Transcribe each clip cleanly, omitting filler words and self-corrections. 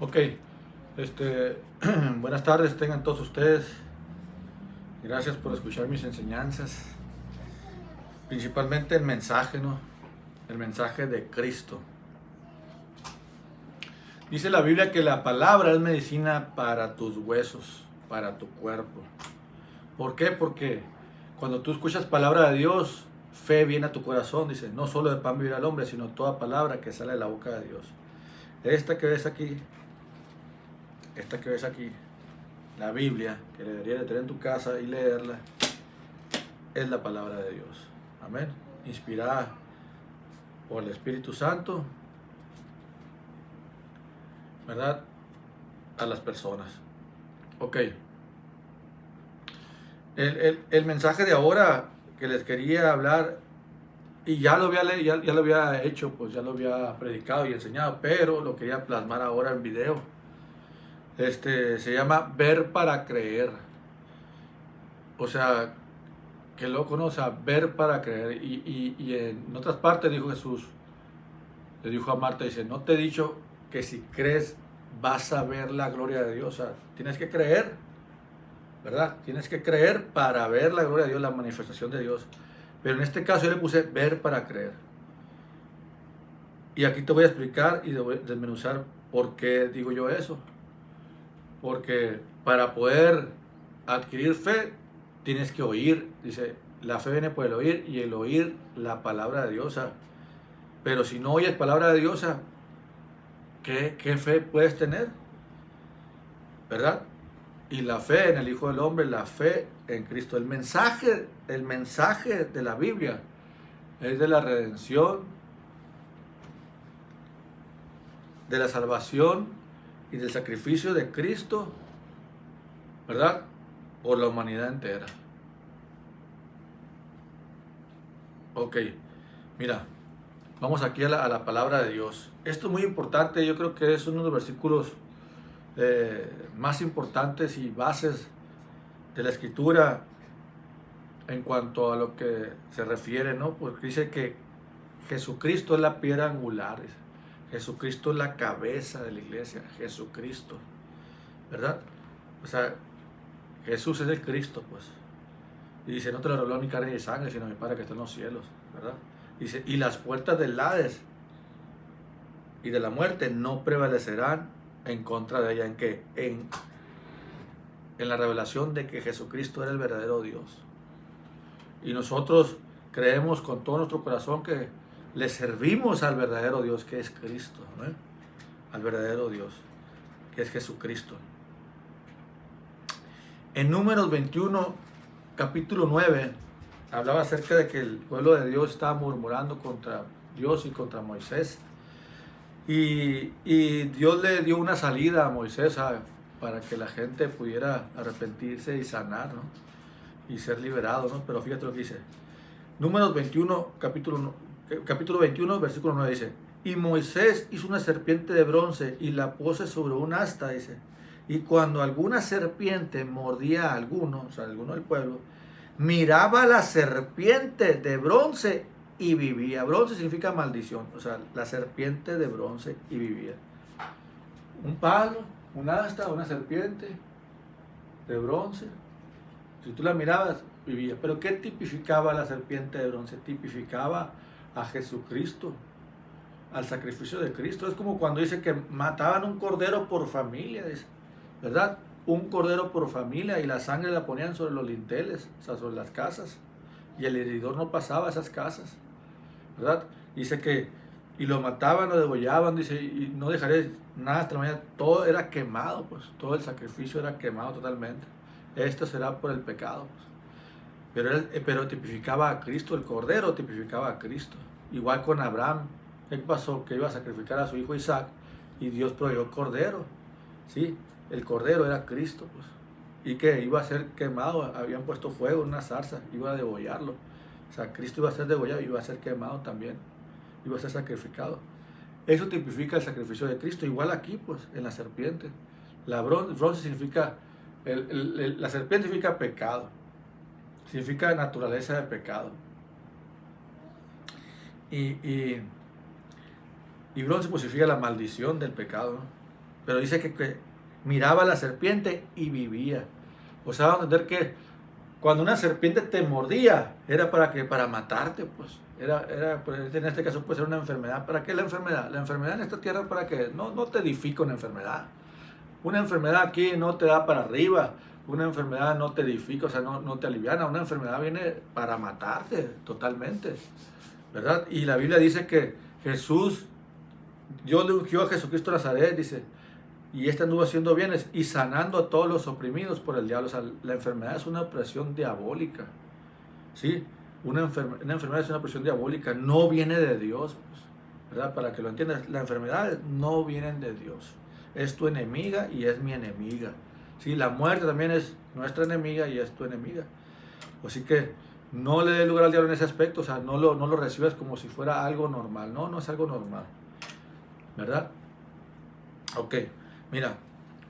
Ok, buenas tardes tengan todos ustedes. Gracias por escuchar mis enseñanzas, principalmente el mensaje, ¿no? El mensaje de Cristo. Dice la Biblia que la palabra es medicina para tus huesos, para tu cuerpo. ¿Por qué? Porque cuando tú escuchas palabra de Dios, fe viene a tu corazón. Dice, no solo de pan vivirá el hombre, sino toda palabra que sale de la boca de Dios. Esta que ves aquí, la Biblia, que deberías de tener en tu casa y leerla, es la palabra de Dios. Amén. Inspirada por el Espíritu Santo, ¿verdad? A las personas. Ok. El mensaje de ahora que les quería hablar, y ya lo había ya lo había hecho, pues ya lo había predicado y enseñado, pero lo quería plasmar ahora en video. Se llama ver para creer. O sea, que loco, ¿no? O sea, ver para creer. Y en otras partes dijo Jesús, le dijo a Marta, dice, no te he dicho que si crees vas a ver la gloria de Dios. O sea, tienes que creer, ¿verdad? Tienes que creer para ver la gloria de Dios, la manifestación de Dios. Pero en este caso yo le puse ver para creer. Y aquí te voy a explicar y voy a desmenuzar por qué digo yo eso. Porque para poder adquirir fe, tienes que oír. Dice, la fe viene por el oír y el oír la palabra de Dios. Pero si no oyes palabra de Dios, ¿qué fe puedes tener? ¿Verdad? Y la fe en el Hijo del Hombre, la fe en Cristo. El mensaje de la Biblia es de la redención, de la salvación y del sacrificio de Cristo, ¿verdad? Por la humanidad entera. Ok, mira, vamos aquí a la palabra de Dios. Esto es muy importante, yo creo que es uno de los versículos más importantes y bases de la Escritura en cuanto a lo que se refiere, ¿no? Porque dice que Jesucristo es la piedra angular, Jesucristo es la cabeza de la iglesia, Jesucristo, ¿verdad? O sea, Jesús es el Cristo, pues. Y dice, no te lo reveló ni carne ni sangre, sino mi Padre que está en los cielos, ¿verdad? Dice, y las puertas del Hades y de la muerte no prevalecerán en contra de ella. ¿En qué? En la revelación de que Jesucristo era el verdadero Dios. Y nosotros creemos con todo nuestro corazón que le servimos al verdadero Dios, que es Cristo, ¿no? Al verdadero Dios, que es Jesucristo. En Números 21, capítulo 9, hablaba acerca de que el pueblo de Dios estaba murmurando contra Dios y contra Moisés. Y Dios le dio una salida a Moisés para que la gente pudiera arrepentirse y sanar, ¿no? Y ser liberado, ¿no? Pero fíjate lo que dice. Números 21, capítulo 21, versículo 9 dice, y Moisés hizo una serpiente de bronce y la puso sobre un asta, dice. Y cuando alguna serpiente mordía a alguno, o sea, alguno del pueblo, miraba a la serpiente de bronce y vivía. Bronce significa maldición, o sea, la serpiente de bronce y vivía. Un palo, un asta, una serpiente de bronce. Si tú la mirabas, vivía. Pero ¿qué tipificaba la serpiente de bronce? Tipificaba a Jesucristo, al sacrificio de Cristo. Es como cuando dice que mataban un cordero por familia, ¿verdad? Un cordero por familia y la sangre la ponían sobre los linteles, o sea, sobre las casas. Y el heridor no pasaba a esas casas, ¿verdad? Dice que, y lo mataban, lo degollaban, dice, y no dejaré nada hasta la mañana. Todo era quemado, pues, todo el sacrificio era quemado totalmente. Esto será por el pecado, pues. Pero tipificaba a Cristo, el cordero tipificaba a Cristo. Igual con Abraham, ¿qué pasó? Que iba a sacrificar a su hijo Isaac y Dios proveyó el cordero, ¿sí? El cordero era Cristo, pues. Y que iba a ser quemado, habían puesto fuego en una zarza, iba a degollarlo. O sea, Cristo iba a ser degollado y iba a ser quemado también, iba a ser sacrificado. Eso tipifica el sacrificio de Cristo. Igual aquí, pues, en la serpiente. La bronce significa, la serpiente significa pecado, significa naturaleza de pecado. Y bronce pues significa la maldición del pecado, ¿no? pero dice que miraba a la serpiente y vivía. O sea, vamos a entender que cuando una serpiente te mordía, era para matarte, pues. Pues, en este caso puede ser una enfermedad. ¿Para qué la enfermedad? La enfermedad en esta tierra para que no te edifica una enfermedad. Una enfermedad aquí no te da para arriba. Una enfermedad no te edifica, o sea, no te aliviana. Una enfermedad viene para matarte totalmente, ¿verdad? Y la Biblia dice que Dios le ungió a Jesucristo Nazaret, dice, y este anduvo haciendo bienes y sanando a todos los oprimidos por el diablo. O sea, la enfermedad es una opresión diabólica, ¿sí? Una enfermedad es una opresión diabólica, no viene de Dios, pues, ¿verdad? Para que lo entiendas, las enfermedades no vienen de Dios. Es tu enemiga y es mi enemiga. ¿Sí? La muerte también es nuestra enemiga y es tu enemiga. Así que no le dé lugar al diablo en ese aspecto, o sea, no lo recibas como si fuera algo normal. No es algo normal, ¿verdad? Ok, mira,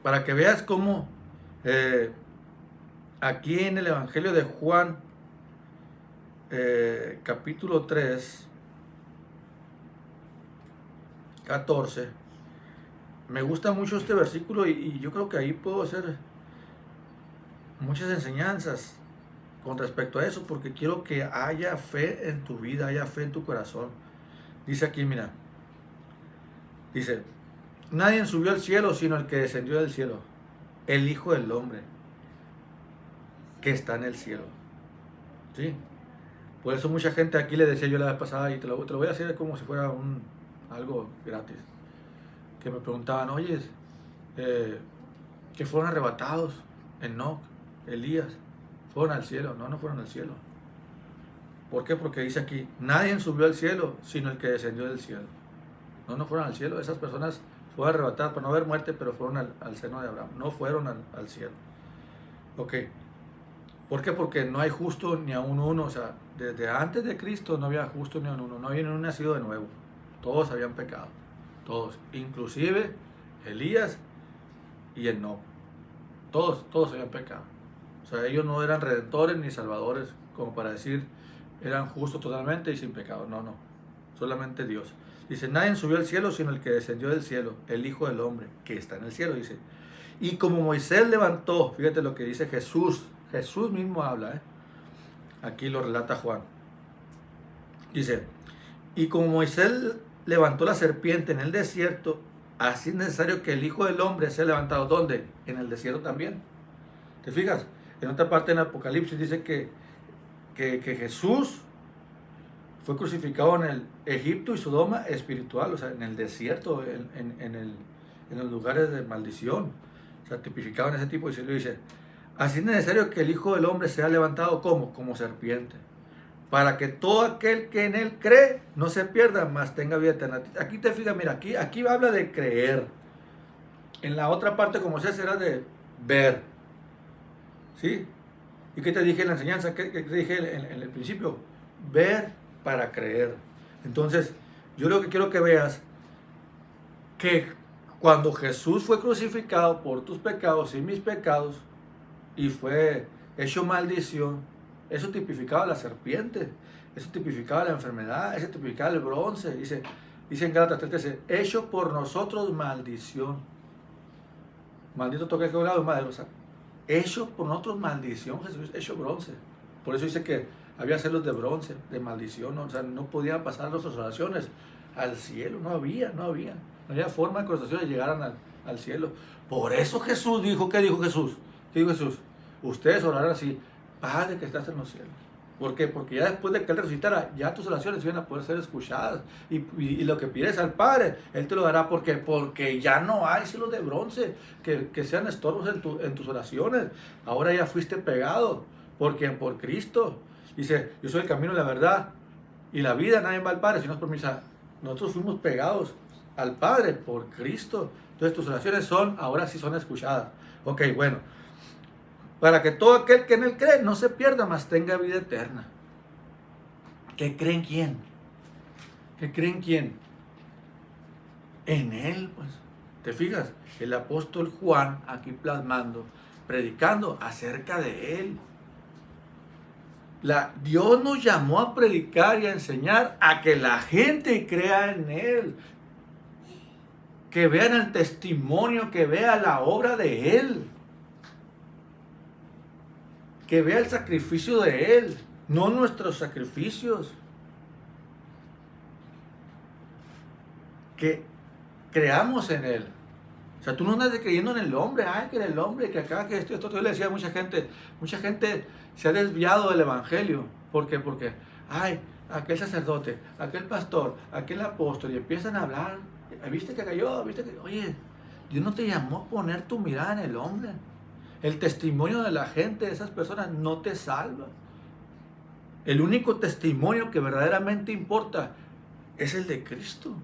para que veas cómo aquí en el Evangelio de Juan, capítulo 3, 14, me gusta mucho este versículo y yo creo que ahí puedo hacer muchas enseñanzas con respecto a eso, porque quiero que haya fe en tu vida, haya fe en tu corazón. Dice aquí, mira, dice, nadie subió al cielo sino el que descendió del cielo, el Hijo del Hombre, que está en el cielo. ¿Sí? Por eso mucha gente aquí le decía yo la vez pasada, y te lo voy a hacer como si fuera algo gratis, que me preguntaban, oye, que fueron arrebatados Enoc, Elías, fueron al cielo. No fueron al cielo. ¿Por qué? Porque dice aquí, nadie subió al cielo sino el que descendió del cielo. No fueron al cielo. Esas personas fueron arrebatadas para no haber muerte, pero fueron al seno de Abraham. No fueron al cielo. Ok. ¿Por qué? Porque no hay justo ni aún uno. O sea, desde antes de Cristo no había justo ni aún uno. No había ni un nacido de nuevo. Todos habían pecado. Todos. Inclusive Elías y Enoc. Todos habían pecado. O sea, ellos no eran redentores ni salvadores, como para decir, eran justos totalmente y sin pecado. No. Solamente Dios. Dice, nadie subió al cielo sino el que descendió del cielo, el Hijo del Hombre, que está en el cielo, dice. Y como Moisés levantó, fíjate lo que dice Jesús mismo habla, aquí lo relata Juan. Dice, y como Moisés levantó la serpiente en el desierto, así es necesario que el Hijo del Hombre sea levantado. ¿Dónde? En el desierto también. ¿Te fijas? En otra parte en Apocalipsis dice que Jesús fue crucificado en el Egipto y Sodoma espiritual, o sea, en el desierto, en los lugares de maldición. O sea, tipificado en ese tipo de cielo. Dice, así es necesario que el Hijo del Hombre sea levantado como serpiente, para que todo aquel que en él cree no se pierda, mas tenga vida eterna. Aquí te fijas, mira, aquí habla de creer. En la otra parte, como se será de ver. ¿Sí? ¿Y qué te dije en la enseñanza? ¿Qué te dije en el principio? Ver para creer. Entonces, yo lo que quiero que veas, que cuando Jesús fue crucificado por tus pecados y mis pecados, y fue hecho maldición, eso tipificaba la serpiente, eso tipificaba la enfermedad, eso tipificaba el bronce. Dice en Gálatas 3:13, hecho por nosotros maldición. Maldito toque que lado, madre, o sea, hecho por nosotros maldición, Jesús hecho bronce. Por eso dice que había celos de bronce, de maldición, ¿no? O sea, no podían pasar nuestras oraciones al cielo, no había forma de que nuestras oraciones llegaran al cielo. Por eso Jesús dijo, ¿qué dijo Jesús? ¿Qué dijo Jesús? Ustedes orarán así, Padre que estás en los cielos. ¿Por qué? Porque ya después de que Él resucitara, ya tus oraciones iban a poder ser escuchadas. Y lo que pides al Padre, Él te lo dará. ¿Por qué? Porque ya no hay cielos de bronce que sean estorbos en tus oraciones. Ahora ya fuiste pegado. ¿Por quién? Por Cristo. Dice, yo soy el camino, la verdad y la vida. Nadie va al Padre si no es por mí. Nosotros fuimos pegados al Padre por Cristo. Entonces tus oraciones ahora sí son escuchadas. Ok, bueno. Para que todo aquel que en Él cree no se pierda, mas tenga vida eterna. ¿Qué creen quién? ¿Qué creen quién? En Él, pues. ¿Te fijas? El apóstol Juan aquí plasmando, predicando acerca de Él. Dios nos llamó a predicar y a enseñar a que la gente crea en Él. que vean el testimonio, que vea la obra de Él, que vea el sacrificio de Él, no nuestros sacrificios. Que creamos en Él. O sea, tú no andas creyendo en el hombre, ay, que el hombre, que acá, que esto. Yo le decía a mucha gente se ha desviado del Evangelio. ¿Por qué? Porque, ay, aquel sacerdote, aquel pastor, aquel apóstol, y empiezan a hablar, ¿viste que cayó? ¿Viste que...? Oye, Dios no te llamó a poner tu mirada en el hombre. El testimonio de la gente, de esas personas, no te salva. El único testimonio que verdaderamente importa es el de Cristo.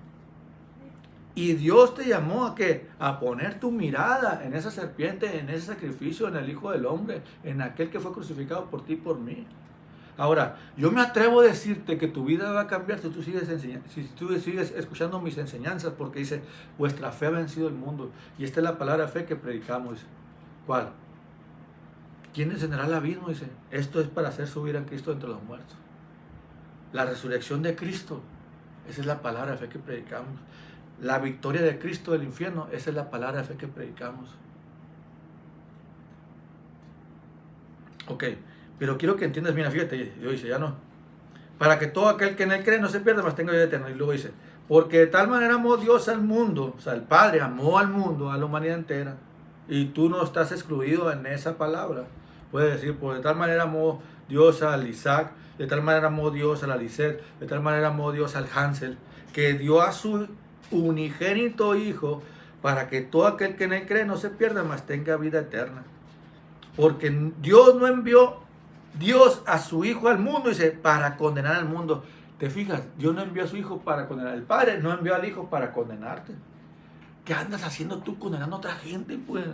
Y Dios te llamó a ¿qué? A poner tu mirada en esa serpiente, en ese sacrificio, en el Hijo del Hombre, en aquel que fue crucificado por ti y por mí. Ahora, yo me atrevo a decirte que tu vida va a cambiar si tú sigues escuchando mis enseñanzas, porque dice, vuestra fe ha vencido el mundo. Y esta es la palabra fe que predicamos. Dice. ¿Cuál? ¿Quién descenderá al abismo? Dice, esto es para hacer subir a Cristo entre los muertos. La resurrección de Cristo, esa es la palabra de fe que predicamos. La victoria de Cristo del infierno, esa es la palabra de fe que predicamos. Ok, pero quiero que entiendas bien, fíjate, yo dice, ya no. Para que todo aquel que en él cree no se pierda, mas tenga vida eterna. Y luego dice, porque de tal manera amó Dios al mundo, o sea, el Padre amó al mundo, a la humanidad entera. Y tú no estás excluido en esa palabra. Puedes decir, pues de tal manera amó Dios al Isaac, de tal manera amó Dios al Alicet, de tal manera amó Dios al Hansel, que dio a su unigénito Hijo, para que todo aquel que en él cree no se pierda, mas tenga vida eterna. Porque Dios no envió Dios a su Hijo al mundo, dice, para condenar al mundo. ¿Te fijas? Dios no envió a su Hijo para condenar. El Padre no envió al Hijo para condenarte. ¿Qué andas haciendo tú condenando a otra gente, pues?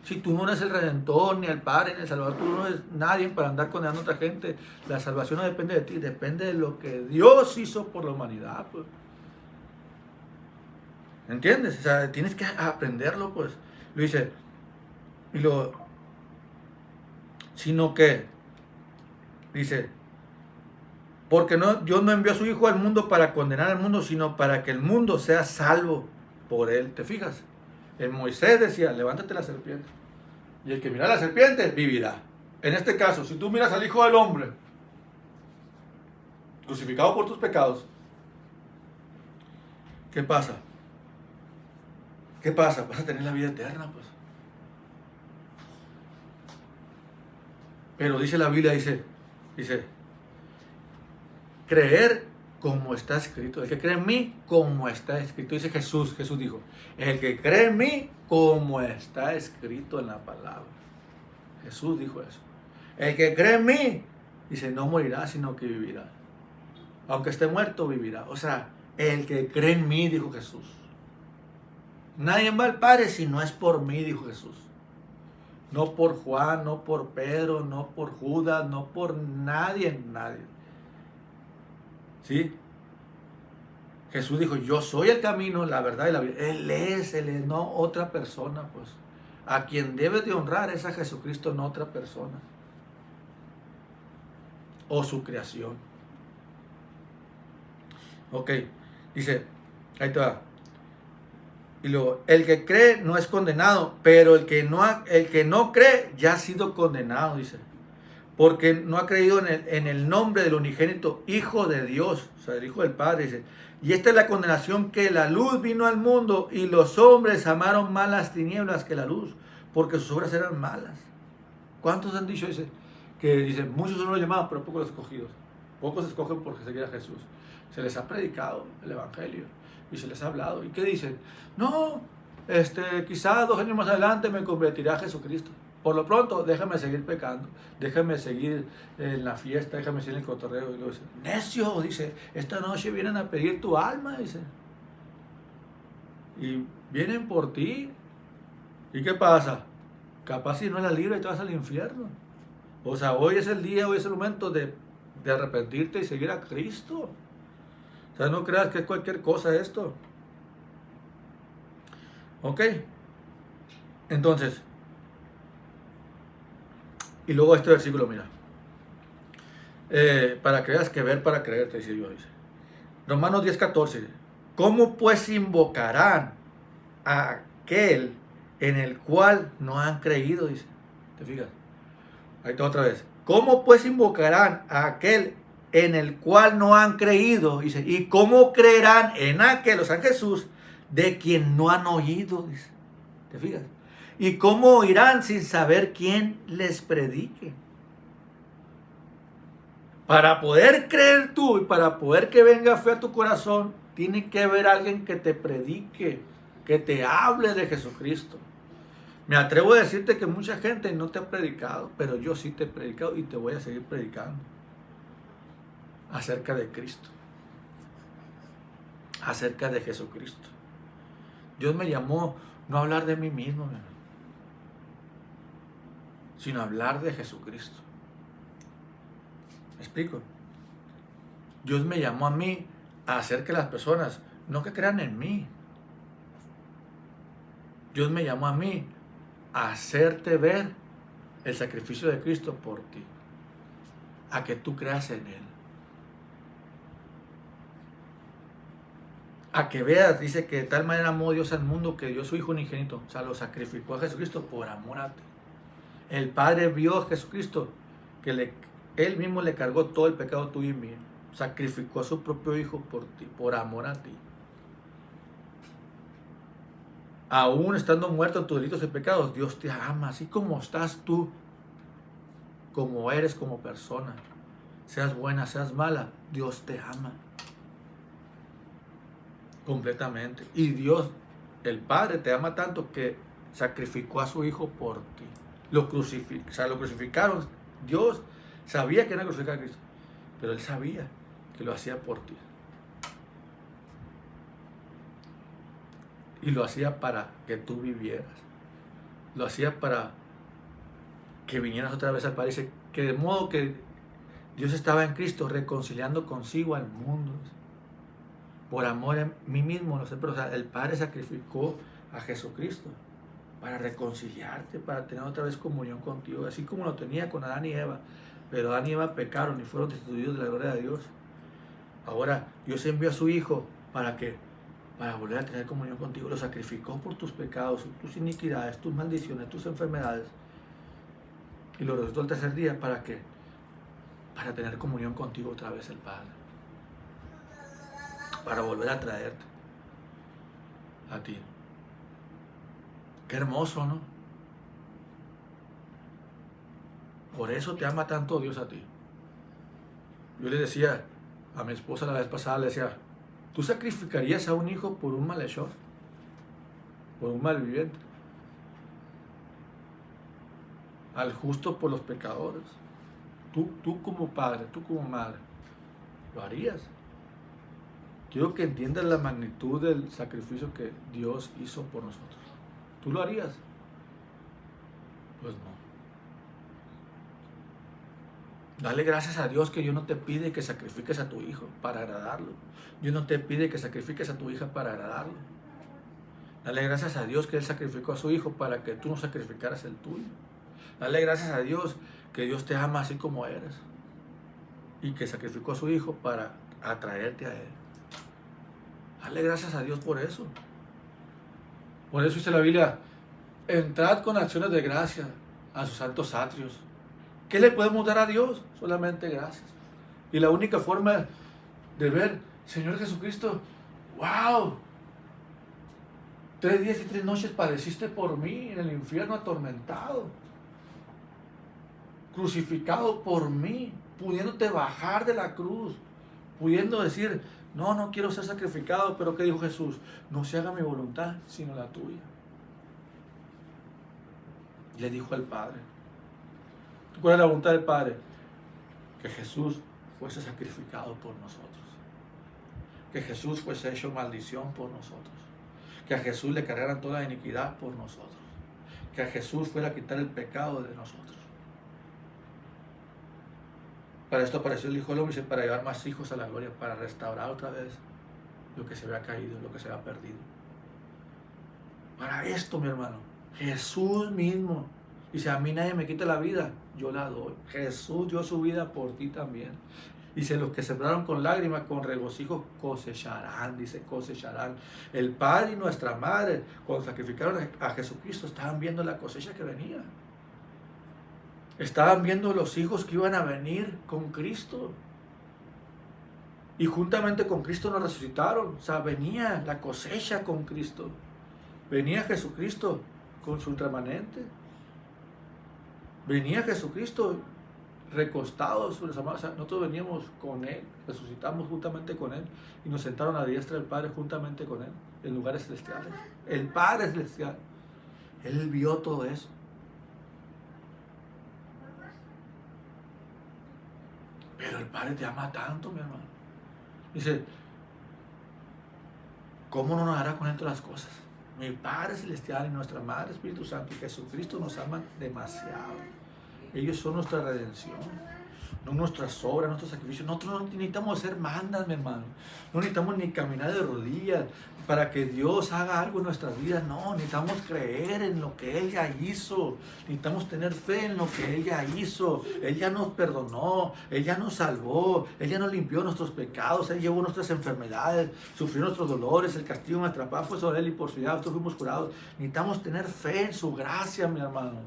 Si tú no eres el Redentor, ni el Padre, ni el Salvador, tú no eres nadie para andar condenando a otra gente. La salvación no depende de ti, depende de lo que Dios hizo por la humanidad, pues. ¿Entiendes? O sea, tienes que aprenderlo, pues. Lo dice, sino que, dice, porque Dios no envió a su Hijo al mundo para condenar al mundo, sino para que el mundo sea salvo por él. ¿Te fijas? El Moisés decía, levántate la serpiente. Y el que mira a la serpiente, vivirá. En este caso, si tú miras al Hijo del Hombre, crucificado por tus pecados, ¿qué pasa? ¿Qué pasa? Vas a tener la vida eterna, pues. Pero dice la Biblia, dice, creer como está escrito. El que cree en mí, como está escrito. Dice Jesús dijo, el que cree en mí, como está escrito en la palabra. Jesús dijo eso. El que cree en mí, dice, no morirá, sino que vivirá. Aunque esté muerto, vivirá. O sea, el que cree en mí, dijo Jesús. Nadie va al Padre si no es por mí, dijo Jesús. No por Juan, no por Pedro, no por Judas, no por nadie. ¿Sí? Jesús dijo, yo soy el camino, la verdad y la vida. Él es, no otra persona, pues. A quien debes de honrar es a Jesucristo, no otra persona. O su creación. Ok, dice, ahí te va. Y luego, el que cree no es condenado, pero el que no cree ya ha sido condenado, dice. Porque no ha creído en el nombre del unigénito Hijo de Dios, o sea, el Hijo del Padre, dice. Y esta es la condenación, que la luz vino al mundo y los hombres amaron más las tinieblas que la luz, porque sus obras eran malas. ¿Cuántos han dicho? Dice, muchos son los llamados, pero pocos los escogidos. Pocos escogen porque seguir a Jesús. Se les ha predicado el Evangelio y se les ha hablado. ¿Y qué dicen? No, quizás 2 años más adelante me convertiré a Jesucristo. Por lo pronto, déjame seguir pecando, déjame seguir en la fiesta, déjame seguir en el cotorreo. Y luego dice, necio, dice, esta noche vienen a pedir tu alma, dice. Y vienen por ti. ¿Y qué pasa? Capaz si no la libra y te vas al infierno. O sea, hoy es el día, hoy es el momento de arrepentirte y seguir a Cristo. O sea, no creas que es cualquier cosa esto. ¿Ok? Entonces, y luego este versículo, mira. Para que veas que ver para creer, te dice Dios. Romanos 10:14. ¿Cómo pues invocarán a aquel en el cual no han creído, dice. ¿Te fijas? Ahí está otra vez. ¿Cómo pues invocarán a aquel en el cual no han creído? Dice, ¿y cómo creerán en aquel, o sea, en Jesús, de quien no han oído? Dice. ¿Te fijas? ¿Y cómo oirán sin saber quién les predique? Para poder creer tú y para poder que venga fe a tu corazón, tiene que haber alguien que te predique, que te hable de Jesucristo. Me atrevo a decirte que mucha gente no te ha predicado, pero yo sí te he predicado y te voy a seguir predicando acerca de Cristo, acerca de Jesucristo. Dios me llamó no a hablar de mí mismo, sino a hablar de Jesucristo. ¿Me explico? Dios me llamó a mí a hacer que las personas no que crean en mí. Dios me llamó a mí a hacerte ver el sacrificio de Cristo por ti, a que tú creas en Él, a que veas, dice que de tal manera amó Dios al mundo que dio su Hijo unigénito, o sea, lo sacrificó a Jesucristo por amor a ti. El Padre vio a Jesucristo que Él mismo le cargó todo el pecado tuyo y mío, sacrificó a su propio Hijo por ti, por amor a ti. Aún estando muerto en tus delitos y pecados, Dios te ama, así como estás tú, como eres como persona. Seas buena, seas mala, Dios te ama. Completamente. Y Dios, el Padre, te ama tanto que sacrificó a su Hijo por ti. Lo crucificaron. Dios sabía que era crucificar a Cristo, pero Él sabía que lo hacía por ti. Y lo hacía para que tú vivieras. Lo hacía para que vinieras otra vez al Padre. Dice que de modo que Dios estaba en Cristo reconciliando consigo al mundo. Por amor a mí mismo, no sé, pero o sea, el Padre sacrificó a Jesucristo para reconciliarte, para tener otra vez comunión contigo, así como lo tenía con Adán y Eva. Pero Adán y Eva pecaron y fueron destituidos de la gloria de Dios. Ahora Dios envió a su Hijo para volver a tener comunión contigo. Lo sacrificó por tus pecados, tus iniquidades, tus maldiciones, tus enfermedades. Y lo resucitó el tercer día. ¿Para qué? Para tener comunión contigo otra vez el Padre. Para volver a traerte a ti. Qué hermoso, ¿no? Por eso te ama tanto Dios a ti. Yo le decía a mi esposa la vez pasada, le decía, ¿tú sacrificarías a un hijo por un malhechor? ¿Por un malviviente? Al justo por los pecadores. Tú como padre, tú como madre, ¿lo harías? Quiero que entiendas la magnitud del sacrificio que Dios hizo por nosotros. ¿Tú lo harías? Pues no. Dale gracias a Dios que Dios no te pide que sacrifiques a tu hijo para agradarlo. Dios no te pide que sacrifiques a tu hija para agradarlo. Dale gracias a Dios que Él sacrificó a su hijo para que tú no sacrificaras el tuyo. Dale gracias a Dios que Dios te ama así como eres. Y que sacrificó a su hijo para atraerte a Él. Dale gracias a Dios por eso. Por eso dice la Biblia, entrad con acciones de gracia a sus santos atrios. ¿Qué le podemos dar a Dios? Solamente gracias. Y la única forma de ver, Señor Jesucristo, wow, 3 días y 3 noches padeciste por mí en el infierno atormentado, crucificado por mí, pudiéndote bajar de la cruz, pudiendo decir, no quiero ser sacrificado, pero ¿qué dijo Jesús? No se haga mi voluntad, sino la tuya. Le dijo al Padre. ¿Cuál es la voluntad del Padre? Que Jesús fuese sacrificado por nosotros. Que Jesús fuese hecho maldición por nosotros. Que a Jesús le cargaran toda la iniquidad por nosotros. Que a Jesús fuera a quitar el pecado de nosotros. Para esto apareció el Hijo del Hombre, para llevar más hijos a la gloria, para restaurar otra vez lo que se había caído, lo que se había perdido. Para esto, mi hermano, Jesús mismo dice, a mí nadie me quita la vida, yo la doy. Jesús dio su vida por ti también. Dice, los que sembraron con lágrimas, con regocijo cosecharán, dice, cosecharán. El Padre y nuestra Madre, cuando sacrificaron a Jesucristo, estaban viendo la cosecha que venía. Estaban viendo los hijos que iban a venir con Cristo. Y juntamente con Cristo nos resucitaron. O sea, venía la cosecha con Cristo. Venía Jesucristo con su remanente. Venía Jesucristo recostados sobre esa masa. Nosotros veníamos con Él, resucitamos juntamente con Él y nos sentaron a la diestra del Padre juntamente con Él en lugares celestiales. El Padre celestial, Él vio todo eso. Pero el Padre te ama tanto, mi hermano. Dice, ¿cómo no nos hará con Él todas las cosas? Mi Padre celestial y nuestra Madre Espíritu Santo y Jesucristo nos aman demasiado. Ellos son nuestra redención, no nuestras obras, nuestros sacrificios. Nosotros no necesitamos hacer mandas, mi hermano. No necesitamos ni caminar de rodillas para que Dios haga algo en nuestras vidas. No, necesitamos creer en lo que Él ya hizo. Necesitamos tener fe en lo que Él ya hizo. Él ya nos perdonó, Él ya nos salvó, Él ya nos limpió nuestros pecados, Él llevó nuestras enfermedades, sufrió nuestros dolores, el castigo de nuestra paz fue sobre Él y por su llaga nosotros fuimos curados. Necesitamos tener fe en su gracia, mi hermano.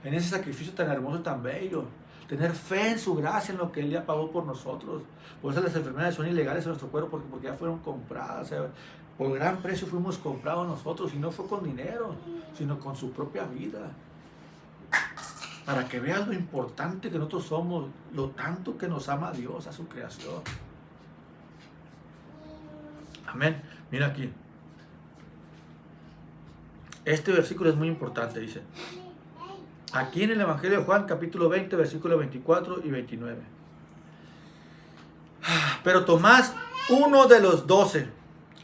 En ese sacrificio tan hermoso, tan bello. Tener fe en su gracia, en lo que Él ya pagó por nosotros. Por eso las enfermedades son ilegales en nuestro cuerpo, porque ya fueron compradas. O sea, por gran precio fuimos comprados nosotros, y no fue con dinero, sino con su propia vida. Para que vean lo importante que nosotros somos, lo tanto que nos ama Dios a su creación. Amén. Mira aquí. Este versículo es muy importante, dice. Aquí en el Evangelio de Juan, capítulo 20, versículos 24 y 29. Pero Tomás, uno de los 12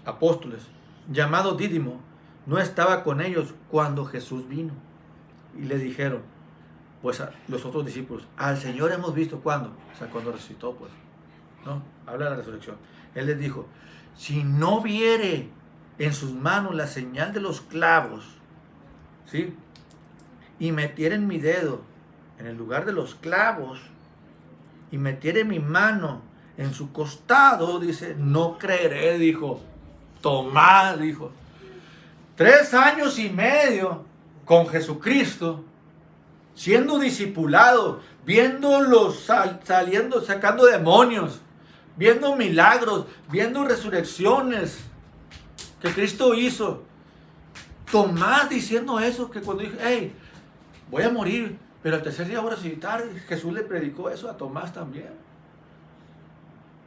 apóstoles, llamado Dídimo, no estaba con ellos cuando Jesús vino. Y le dijeron, pues a los otros discípulos, al Señor hemos visto cuando, o sea, cuando resucitó, pues, ¿no? Habla de la resurrección. Él les dijo, si no viere en sus manos la señal de los clavos, ¿sí? Y metiere en mi dedo en el lugar de los clavos y metiere mi mano en su costado, dice, no creeré, dijo Tomás, dijo. 3 años y medio con Jesucristo, siendo discipulado, viéndolos saliendo, sacando demonios, viendo milagros, viendo resurrecciones que Cristo hizo. Tomás diciendo eso, que cuando dije, hey, voy a morir, pero al tercer día voy a resucitar. Jesús le predicó eso a Tomás también.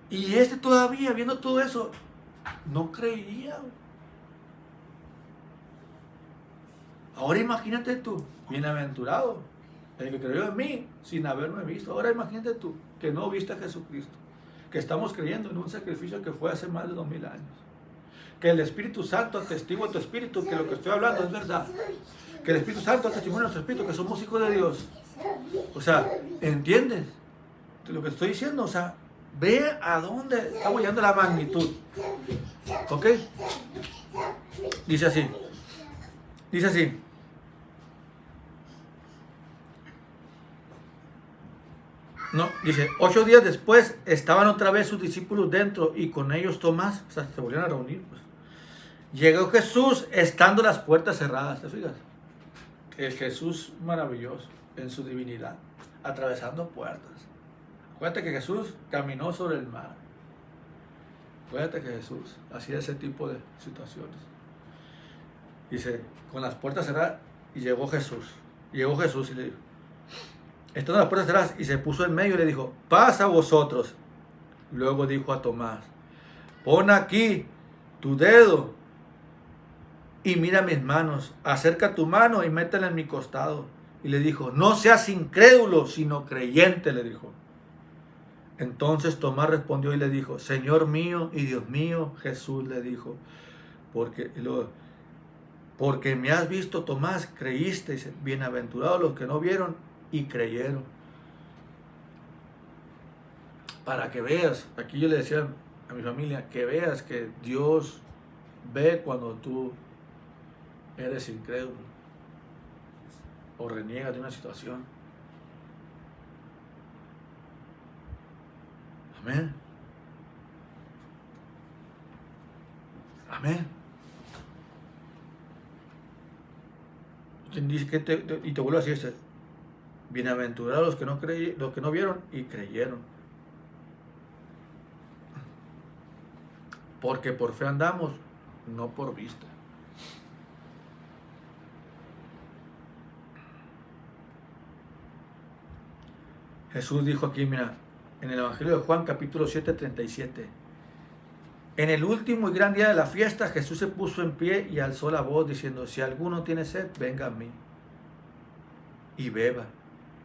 Y todavía, viendo todo eso, no creía. Ahora imagínate tú, bienaventurado, el que creyó en mí sin haberme visto. Ahora imagínate tú, que no viste a Jesucristo, que estamos creyendo en un sacrificio que fue hace más de 2000 años. Que el Espíritu Santo atestigua a tu espíritu que lo que estoy hablando es verdad. Que el Espíritu Santo testimonia a nuestro espíritu que somos hijos de Dios. O sea, ¿entiendes lo que estoy diciendo? O sea, ve a dónde estamos llegando la magnitud. ¿Ok? Dice así. Dice así. No, dice, 8 días después estaban otra vez sus discípulos dentro y con ellos Tomás. O sea, se volvieron a reunir. Pues. Llegó Jesús estando las puertas cerradas. ¿Te fijas? El Jesús maravilloso en su divinidad, atravesando puertas. Acuérdate que Jesús caminó sobre el mar. Acuérdate que Jesús hacía ese tipo de situaciones. Dice, con las puertas cerradas, y llegó Jesús. Llegó Jesús y le dijo, estando las puertas cerradas, y se puso en medio y le dijo, paz a vosotros. Luego dijo a Tomás, pon aquí tu dedo y mira mis manos, acerca tu mano y métela en mi costado. Y le dijo, no seas incrédulo, sino creyente, le dijo. Entonces Tomás respondió y le dijo, Señor mío y Dios mío. Jesús le dijo, porque me has visto, Tomás, creíste. Dice, bienaventurados los que no vieron y creyeron. Para que veas, aquí yo le decía a mi familia, que veas que Dios ve cuando tú eres incrédulo o reniegas de una situación. Amén. Amén. Dice que y te vuelvo a decir, bienaventurados los que no vieron y creyeron. Porque por fe andamos, no por vista. Jesús dijo aquí, mira, en el Evangelio de Juan, capítulo 7, 37. En el último y gran día de la fiesta, Jesús se puso en pie y alzó la voz diciendo, si alguno tiene sed, venga a mí y beba.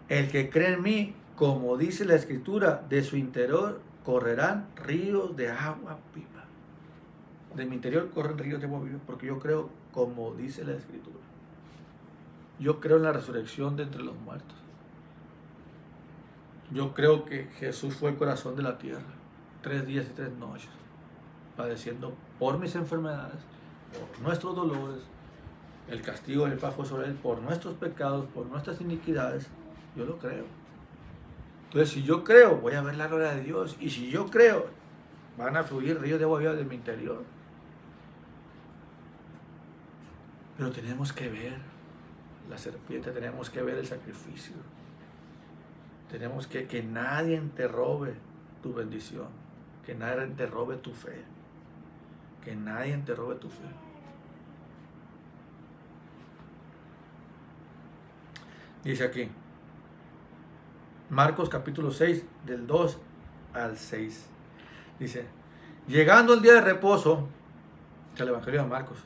El que cree en mí, como dice la Escritura, de su interior correrán ríos de agua viva. De mi interior corren ríos de agua viva, porque yo creo, como dice la Escritura. Yo creo en la resurrección de entre los muertos. Yo creo que Jesús fue el corazón de la tierra, 3 días y 3 noches, padeciendo por mis enfermedades, por nuestros dolores, el castigo del Padre fue sobre él, por nuestros pecados, por nuestras iniquidades. Yo lo creo. Entonces, si yo creo, voy a ver la gloria de Dios. Y si yo creo, van a fluir ríos de agua viva de mi interior. Pero tenemos que ver la serpiente, tenemos que ver el sacrificio. Tenemos que nadie te robe tu bendición, que nadie te robe tu fe, que nadie te robe tu fe. Dice aquí, Marcos capítulo 6, del 2 al 6. Dice, llegando el día de reposo, el Evangelio de Marcos,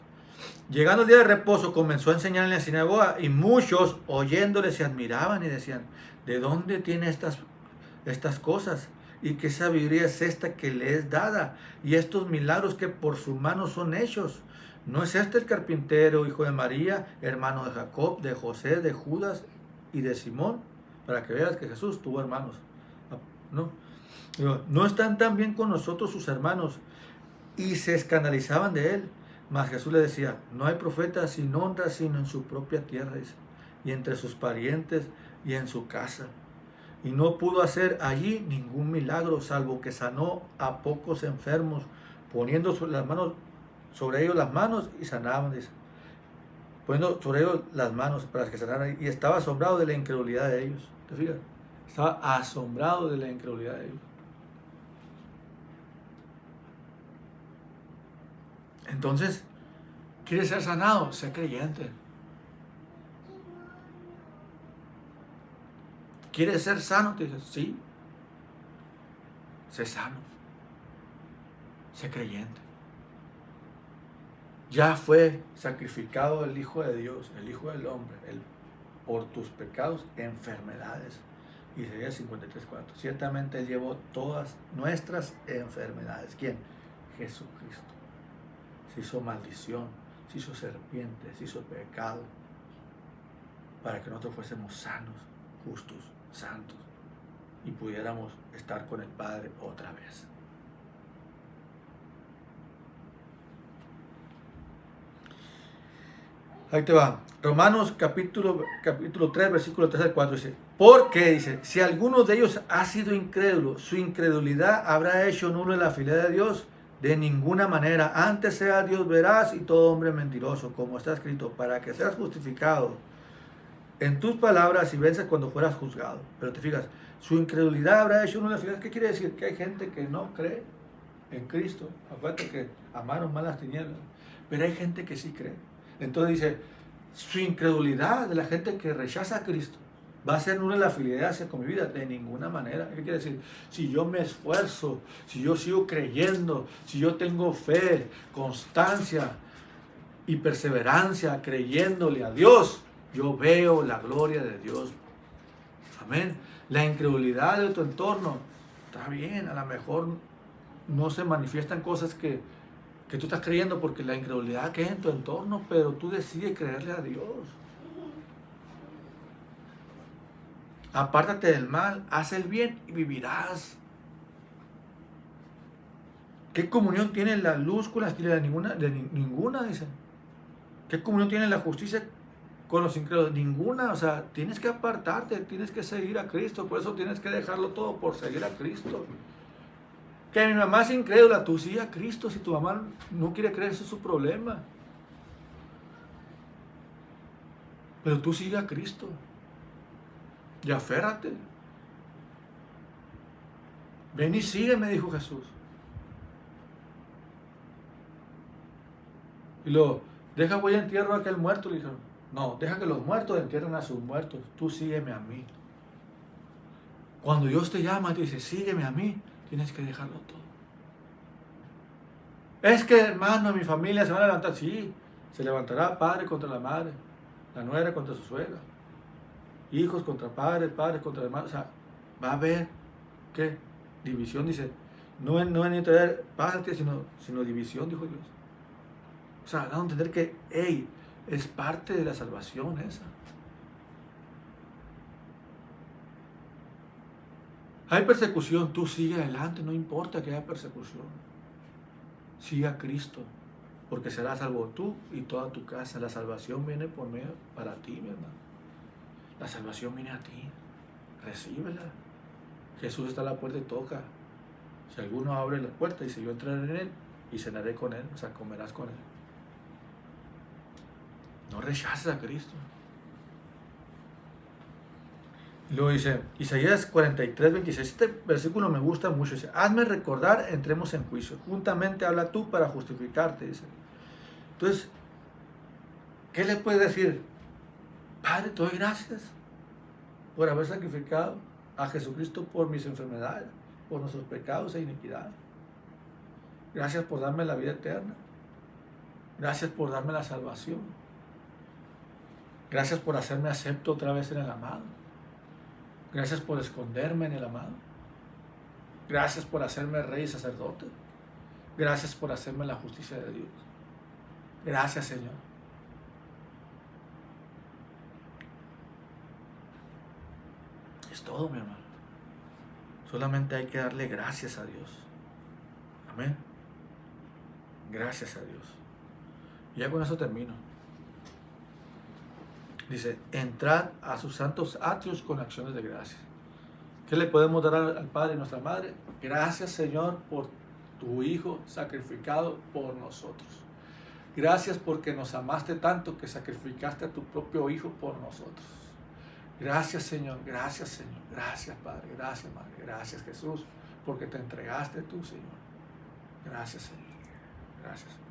llegando el día de reposo comenzó a enseñar en la sinagoga y muchos oyéndole se admiraban y decían, ¿de dónde tiene estas cosas? ¿Y qué sabiduría es esta que le es dada? Y estos milagros que por su mano son hechos. ¿No es este el carpintero, hijo de María, hermano de Jacob, de José, de Judas y de Simón? Para que veas que Jesús tuvo hermanos. ¿No están también con nosotros sus hermanos? Y se escandalizaban de él. Mas Jesús le decía, no hay profeta sin honra sino en su propia tierra y entre sus parientes y en su casa. Y no pudo hacer allí ningún milagro, salvo que sanó a pocos enfermos, poniendo sobre ellos las manos y sanaban. Dice, poniendo sobre ellos las manos para que sanaran. Y estaba asombrado de la incredulidad de ellos. ¿Te fijas? Estaba asombrado de la incredulidad de ellos. Entonces, ¿quieres ser sanado? Sé creyente. ¿Quieres ser sano? Te dices, sí. Sé sano. Sé creyente. Ya fue sacrificado el Hijo de Dios, el Hijo del Hombre, por tus pecados, enfermedades. Isaías 53:4. Ciertamente Él llevó todas nuestras enfermedades. ¿Quién? Jesucristo. Se hizo maldición, se hizo serpiente, se hizo pecado, para que nosotros fuésemos sanos, justos, santos, y pudiéramos estar con el Padre otra vez. Ahí te va. Romanos capítulo 3, versículo 3 al 4 dice, porque dice, si alguno de ellos ha sido incrédulo, su incredulidad habrá hecho nulo la fidelidad de Dios. De ninguna manera, antes sea Dios veraz y todo hombre mentiroso, como está escrito, para que seas justificado en tus palabras y vences cuando fueras juzgado. Pero te fijas, su incredulidad habrá hecho una fidelidad. ¿Qué quiere decir? Que hay gente que no cree en Cristo. Acuérdate que amaron más las tinieblas, pero hay gente que sí cree. Entonces dice, su incredulidad de la gente que rechaza a Cristo va a ser nula la fidelidad hacia con mi vida, de ninguna manera. ¿Qué quiere decir? Si yo me esfuerzo, si yo sigo creyendo, si yo tengo fe, constancia y perseverancia creyéndole a Dios, yo veo la gloria de Dios. Amén. La incredulidad de tu entorno, está bien, a lo mejor no se manifiestan cosas que tú estás creyendo porque la incredulidad que es en tu entorno, pero tú decides creerle a Dios. Apártate del mal, haz el bien y vivirás. ¿Qué comunión tiene la luz con las tinieblas? Ninguna, dicen. ¿Qué comunión tiene la justicia con los incrédulos? Ninguna. O sea, tienes que apartarte, tienes que seguir a Cristo. Por eso tienes que dejarlo todo por seguir a Cristo. Que mi mamá es incrédula, tú sigue a Cristo. Si tu mamá no quiere creer, eso es su problema. Pero tú sigue a Cristo. Y aférrate. Ven y sígueme, dijo Jesús. Y luego, deja voy a entierro a aquel muerto, le dijeron. No, deja que los muertos entierren a sus muertos. Tú sígueme a mí. Cuando Dios te llama y te dice, sígueme a mí, tienes que dejarlo todo. Es que, hermano, mi familia se va a levantar. Sí, se levantará padre contra la madre, la nuera contra su suegra, hijos contra padres, padres contra hermanos. O sea, va a haber, ¿qué? División, dice. No en traer paz, sino división, dijo Dios. O sea, vamos a entender que, hey, es parte de la salvación esa. Hay persecución, tú sigue adelante, no importa que haya persecución. Sigue a Cristo, porque serás salvo tú y toda tu casa. La salvación viene por medio para ti, mi hermano. La salvación viene a ti. Recíbela. Jesús está a la puerta y toca. Si alguno abre la puerta, dice, yo entraré en él y cenaré con él, o sea, comerás con él. No rechaces a Cristo. Y luego dice, Isaías 43, 26, este versículo me gusta mucho, dice, hazme recordar, entremos en juicio, juntamente habla tú para justificarte, dice. Entonces, ¿qué le puedes decir? Padre, te doy gracias por haber sacrificado a Jesucristo por mis enfermedades, por nuestros pecados e iniquidades. Gracias por darme la vida eterna. Gracias por darme la salvación. Gracias por hacerme acepto otra vez en el amado. Gracias por esconderme en el amado. Gracias por hacerme rey y sacerdote. Gracias por hacerme la justicia de Dios. Gracias, Señor. Es todo, mi hermano. Solamente hay que darle gracias a Dios. Amén. Gracias a Dios. Y ya con eso termino. Dice, entrad a sus santos atrios con acciones de gracias. ¿Qué le podemos dar al Padre y nuestra Madre? Gracias, Señor, por tu Hijo sacrificado por nosotros. Gracias porque nos amaste tanto que sacrificaste a tu propio Hijo por nosotros. Gracias, Señor, gracias, Señor. Gracias, Padre, gracias, Madre. Gracias, Jesús, porque te entregaste tú, Señor. Gracias, Señor. Gracias.